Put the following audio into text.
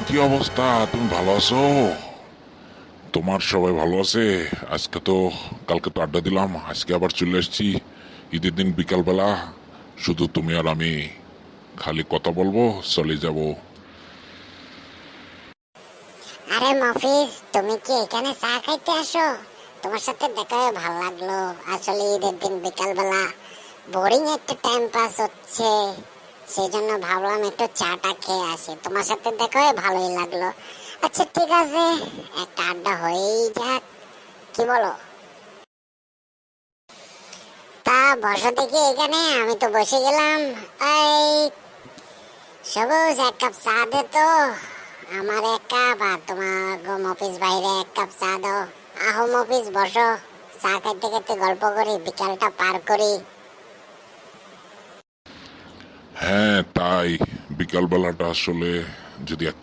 কি অবস্থা? তুমি ভালো আছো? তোমার সবাই ভালো আছে? কালকে তো আড্ডা দিলাম, আজকে আবার চলে এসেছি ঈদের দিন বিকালবেলা। শুধু তুমি আর আমি, খালি কথা বলবো, চলে যাব। আরে মফিজ, তুমি কি এখানে চা খাইতে আসো? তোমার সাথে দেখা হয়ে ভালো লাগলো। আসলে ঈদের দিন বিকাল বেলা বোরিং একটা টাইম পাস হচ্ছে, সেই জন্য ভাবলাম একটু চাটা খেয়ে আসি। তোমার সাথে দেখা হয়ে ভালোই লাগলো। আচ্ছা ঠিক আছে, একটা আড্ডা হয়েই যাক, কি বলো? তা বসো দেখি এখানে, আমি তো বসে গেলাম। এই সবুজ, এক কাপ চা দে তো। আমার এক কাপ, আর তোমার মফিজ বাইরে এক কাপ চা দাও। আহো মফিজ, বসো, চা খাইতে খাইতে গল্প করি, বিকালটা পার করি। হ্যাঁ তাই, বিকালবেলাটা আসলে যদি এক